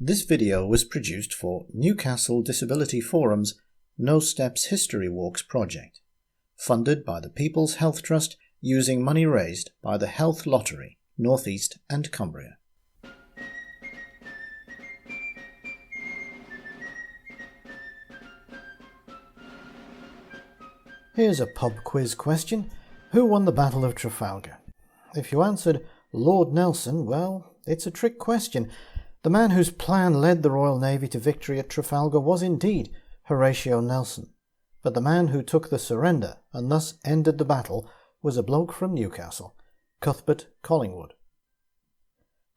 This video was produced for Newcastle Disability Forum's No Steps History Walks project, funded by the People's Health Trust using money raised by the Health Lottery, North East and Cumbria. Here's a pub quiz question. Who won the Battle of Trafalgar? If you answered Lord Nelson, well, it's a trick question. The man whose plan led the Royal Navy to victory at Trafalgar was indeed Horatio Nelson, but the man who took the surrender and thus ended the battle was a bloke from Newcastle, Cuthbert Collingwood.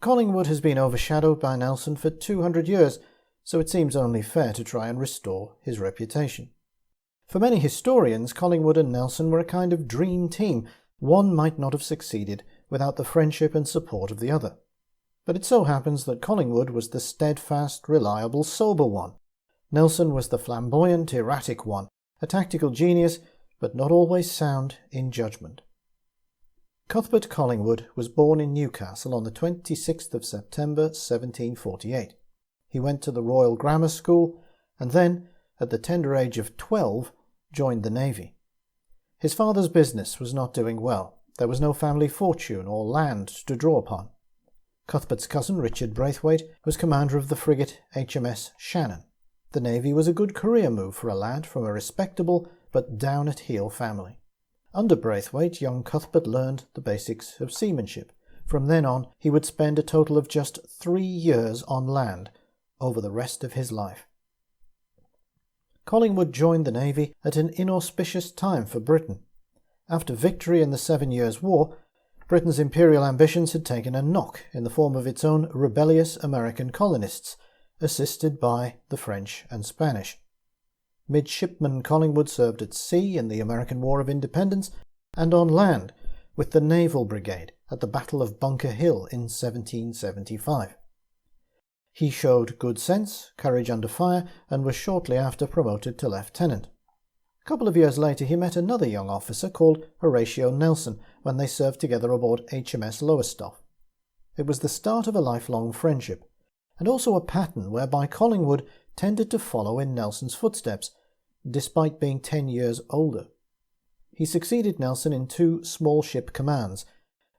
Collingwood has been overshadowed by Nelson for 200 years, so it seems only fair to try and restore his reputation. For many historians, Collingwood and Nelson were a kind of dream team. One might not have succeeded without the friendship and support of the other. But it so happens that Collingwood was the steadfast, reliable, sober one. Nelson was the flamboyant, erratic one, a tactical genius, but not always sound in judgment. Cuthbert Collingwood was born in Newcastle on the 26th of September 1748. He went to the Royal Grammar School and then, at the tender age of 12, joined the Navy. His father's business was not doing well. There was no family fortune or land to draw upon. Cuthbert's cousin, Richard Braithwaite, was commander of the frigate HMS Shannon. The Navy was a good career move for a lad from a respectable but down-at-heel family. Under Braithwaite, young Cuthbert learned the basics of seamanship. From then on, he would spend a total of just 3 years on land over the rest of his life. Collingwood joined the Navy at an inauspicious time for Britain. After victory in the 7 Years' War, Britain's imperial ambitions had taken a knock in the form of its own rebellious American colonists, assisted by the French and Spanish. Midshipman Collingwood served at sea in the American War of Independence and on land with the Naval Brigade at the Battle of Bunker Hill in 1775. He showed good sense, courage under fire, and was shortly after promoted to lieutenant. A couple of years later he met another young officer called Horatio Nelson when they served together aboard HMS Lowestoft. It was the start of a lifelong friendship, and also a pattern whereby Collingwood tended to follow in Nelson's footsteps, despite being 10 years older. He succeeded Nelson in 2 small ship commands,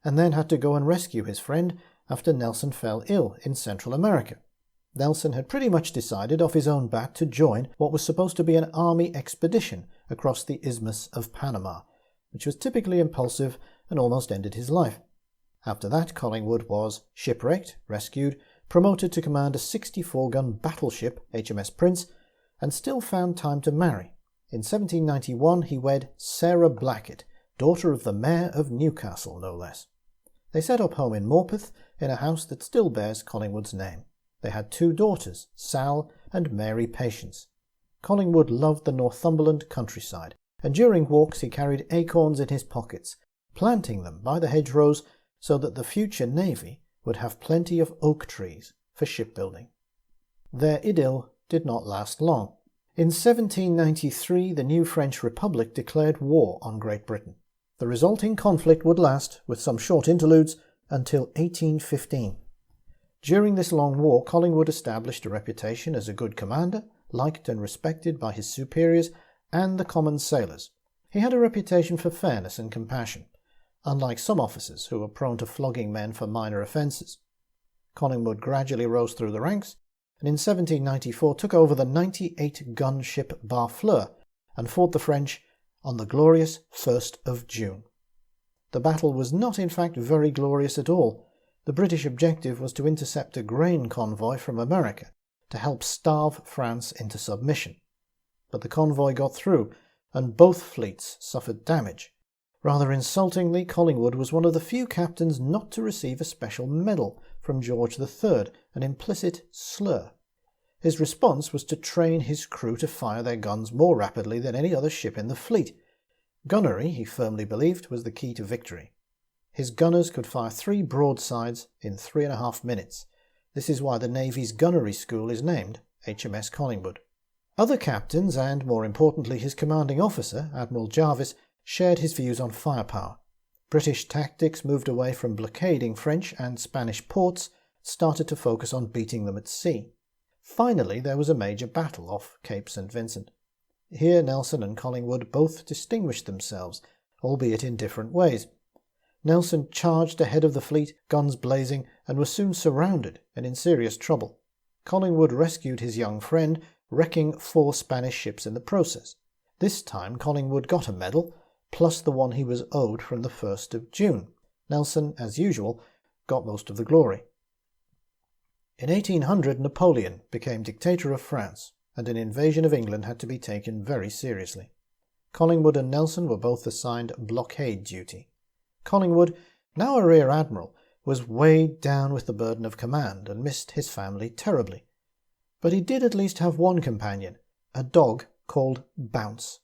and then had to go and rescue his friend after Nelson fell ill in Central America. Nelson had pretty much decided off his own bat to join what was supposed to be an army expedition across the Isthmus of Panama, which was typically impulsive and almost ended his life. After that, Collingwood was shipwrecked, rescued, promoted to command a 64-gun battleship, HMS Prince, and still found time to marry. In 1791 he wed Sarah Blackett, daughter of the Mayor of Newcastle, no less. They set up home in Morpeth, in a house that still bears Collingwood's name. They had 2 daughters, Sal and Mary Patience. Collingwood loved the Northumberland countryside, and during walks he carried acorns in his pockets, planting them by the hedgerows so that the future Navy would have plenty of oak trees for shipbuilding. Their idyll did not last long. In 1793 the new French Republic declared war on Great Britain. The resulting conflict would last, with some short interludes, until 1815. During this long war, Collingwood established a reputation as a good commander, liked and respected by his superiors and the common sailors. He had a reputation for fairness and compassion, unlike some officers who were prone to flogging men for minor offences. Collingwood gradually rose through the ranks, and in 1794 took over the 98-gun ship Barfleur and fought the French on the glorious 1st of June. The battle was not in fact very glorious at all. The British objective was to intercept a grain convoy from America to help starve France into submission. But the convoy got through, and both fleets suffered damage. Rather insultingly, Collingwood was one of the few captains not to receive a special medal from George III, an implicit slur. His response was to train his crew to fire their guns more rapidly than any other ship in the fleet. Gunnery, he firmly believed, was the key to victory. His gunners could fire 3 broadsides in 3.5 minutes. This is why the Navy's gunnery school is named HMS Collingwood. Other captains, and more importantly his commanding officer, Admiral Jarvis, shared his views on firepower. British tactics moved away from blockading French and Spanish ports, started to focus on beating them at sea. Finally, there was a major battle off Cape St. Vincent. Here Nelson and Collingwood both distinguished themselves, albeit in different ways. Nelson charged ahead of the fleet, guns blazing, and was soon surrounded and in serious trouble. Collingwood rescued his young friend, wrecking 4 Spanish ships in the process. This time Collingwood got a medal, plus the one he was owed from the 1st of June. Nelson, as usual, got most of the glory. In 1800, Napoleon became dictator of France, and an invasion of England had to be taken very seriously. Collingwood and Nelson were both assigned blockade duty. Collingwood, now a rear admiral, was weighed down with the burden of command and missed his family terribly. But he did at least have one companion, a dog called Bounce.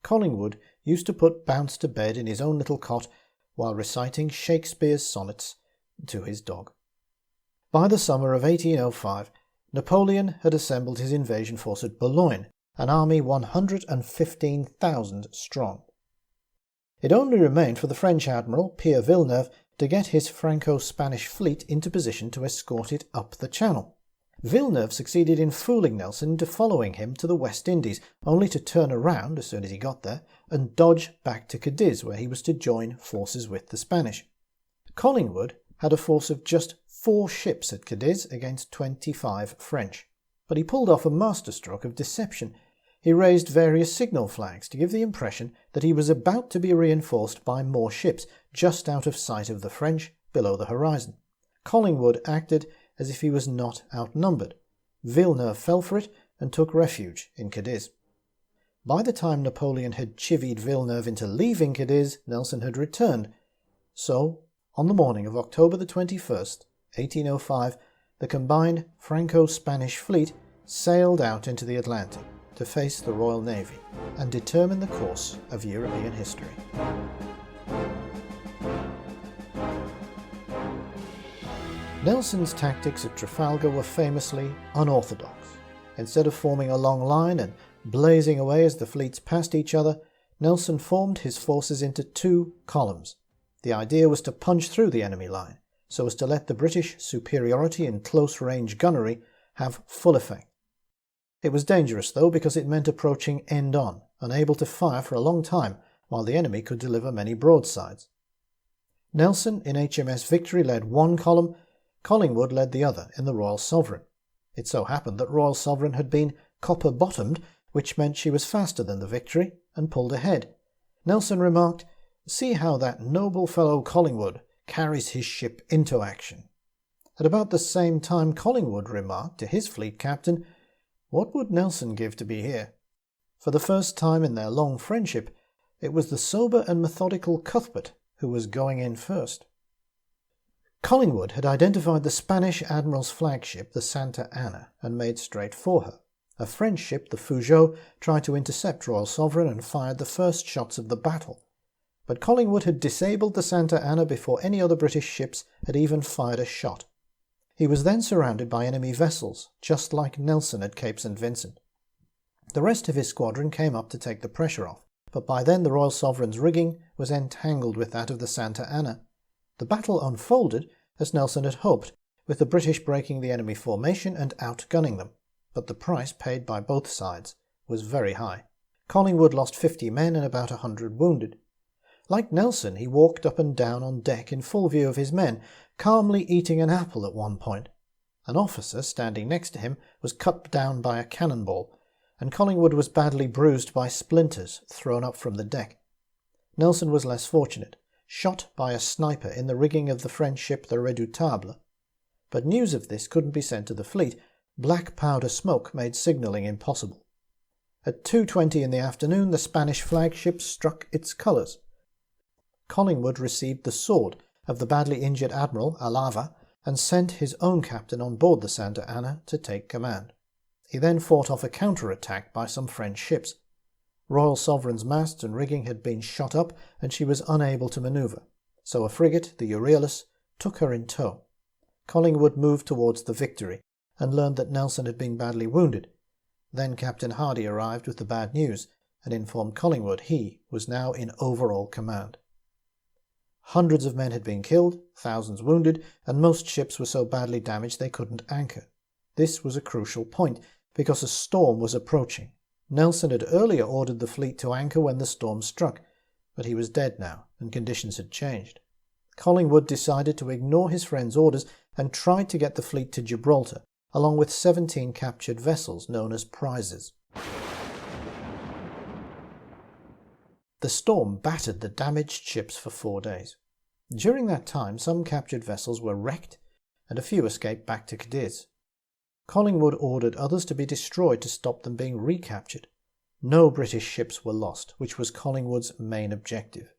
Collingwood used to put Bounce to bed in his own little cot while reciting Shakespeare's sonnets to his dog. By the summer of 1805, Napoleon had assembled his invasion force at Boulogne, an army 115,000 strong. It only remained for the French admiral, Pierre Villeneuve, to get his Franco-Spanish fleet into position to escort it up the Channel. Villeneuve succeeded in fooling Nelson into following him to the West Indies, only to turn around as soon as he got there and dodge back to Cadiz, where he was to join forces with the Spanish. Collingwood had a force of just 4 ships at Cadiz against 25 French, but he pulled off a masterstroke of deception. He raised various signal flags to give the impression that he was about to be reinforced by more ships just out of sight of the French below the horizon. Collingwood acted as if he was not outnumbered. Villeneuve fell for it and took refuge in Cadiz. By the time Napoleon had chivied Villeneuve into leaving Cadiz, Nelson had returned. So, on the morning of October the 21st, 1805, the combined Franco-Spanish fleet sailed out into the Atlantic to face the Royal Navy and determine the course of European history. Nelson's tactics at Trafalgar were famously unorthodox. Instead of forming a long line and blazing away as the fleets passed each other, Nelson formed his forces into 2 columns. The idea was to punch through the enemy line, so as to let the British superiority in close-range gunnery have full effect. It was dangerous, though, because it meant approaching end-on, unable to fire for a long time, while the enemy could deliver many broadsides. Nelson in HMS Victory led one column, Collingwood led the other in the Royal Sovereign. It so happened that Royal Sovereign had been copper-bottomed, which meant she was faster than the Victory, and pulled ahead. Nelson remarked, "See how that noble fellow Collingwood carries his ship into action." At about the same time Collingwood remarked to his fleet captain, "What would Nelson give to be here?" For the first time in their long friendship, it was the sober and methodical Cuthbert who was going in first. Collingwood had identified the Spanish admiral's flagship, the Santa Ana, and made straight for her. A French ship, the Fougeot, tried to intercept Royal Sovereign and fired the first shots of the battle. But Collingwood had disabled the Santa Ana before any other British ships had even fired a shot. He was then surrounded by enemy vessels, just like Nelson at Cape St. Vincent. The rest of his squadron came up to take the pressure off, but by then the Royal Sovereign's rigging was entangled with that of the Santa Ana. The battle unfolded as Nelson had hoped, with the British breaking the enemy formation and outgunning them, but the price paid by both sides was very high. Collingwood lost 50 men and about 100 wounded. Like Nelson, he walked up and down on deck in full view of his men, calmly eating an apple at one point. An officer standing next to him was cut down by a cannonball, and Collingwood was badly bruised by splinters thrown up from the deck. Nelson was less fortunate, shot by a sniper in the rigging of the French ship the Redoutable. But news of this couldn't be sent to the fleet. Black powder smoke made signalling impossible. At 2:20 in the afternoon, the Spanish flagship struck its colours. Collingwood received the sword of the badly injured Admiral Alava and sent his own captain on board the Santa Ana to take command. He then fought off a counter-attack by some French ships. Royal Sovereign's masts and rigging had been shot up and she was unable to manoeuvre, so a frigate, the Euryalus, took her in tow. Collingwood moved towards the Victory and learned that Nelson had been badly wounded. Then Captain Hardy arrived with the bad news and informed Collingwood he was now in overall command. Hundreds of men had been killed, thousands wounded, and most ships were so badly damaged they couldn't anchor. This was a crucial point, because a storm was approaching. Nelson had earlier ordered the fleet to anchor when the storm struck, but he was dead now, and conditions had changed. Collingwood decided to ignore his friend's orders and tried to get the fleet to Gibraltar, along with 17 captured vessels known as prizes. The storm battered the damaged ships for 4 days. During that time, some captured vessels were wrecked, and a few escaped back to Cadiz. Collingwood ordered others to be destroyed to stop them being recaptured. No British ships were lost, which was Collingwood's main objective.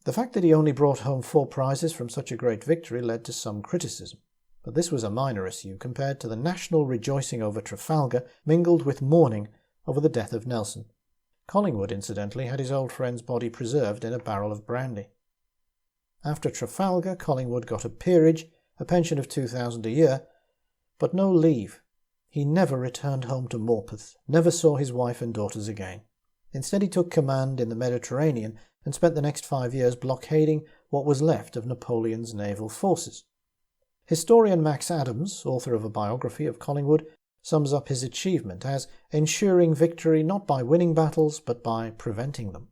The fact that he only brought home 4 prizes from such a great victory led to some criticism, but this was a minor issue compared to the national rejoicing over Trafalgar, mingled with mourning over the death of Nelson. Collingwood, incidentally, had his old friend's body preserved in a barrel of brandy. After Trafalgar, Collingwood got a peerage, a pension of £2,000 a year, but no leave. He never returned home to Morpeth, never saw his wife and daughters again. Instead, he took command in the Mediterranean and spent the next 5 years blockading what was left of Napoleon's naval forces. Historian Max Adams, author of a biography of Collingwood, sums up his achievement as ensuring victory not by winning battles, but by preventing them.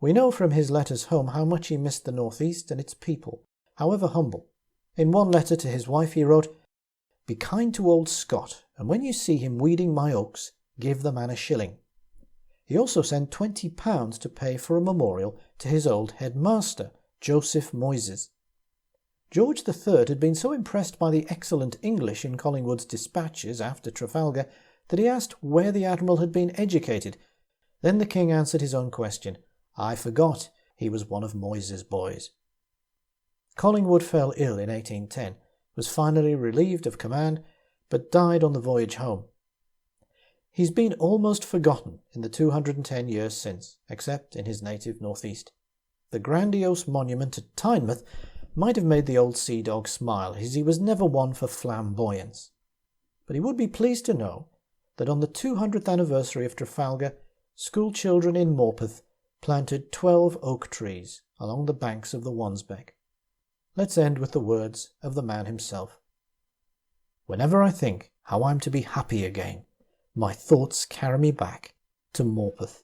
We know from his letters home how much he missed the Northeast and its people, however humble. In one letter to his wife he wrote, "Be kind to old Scott, and when you see him weeding my oaks, give the man a shilling." He also sent £20 to pay for a memorial to his old headmaster, Joseph Moyses. George III had been so impressed by the excellent English in Collingwood's dispatches after Trafalgar that he asked where the admiral had been educated. Then the king answered his own question, "I forgot he was one of Moyses' boys." Collingwood fell ill in 1810, was finally relieved of command, but died on the voyage home. He's been almost forgotten in the 210 years since, except in his native northeast. The grandiose monument at Tynemouth might have made the old sea dog smile, as he was never one for flamboyance. But he would be pleased to know that on the 200th anniversary of Trafalgar, school children in Morpeth planted 12 oak trees along the banks of the Wansbeck. Let's end with the words of the man himself. "Whenever I think how I'm to be happy again, my thoughts carry me back to Morpeth."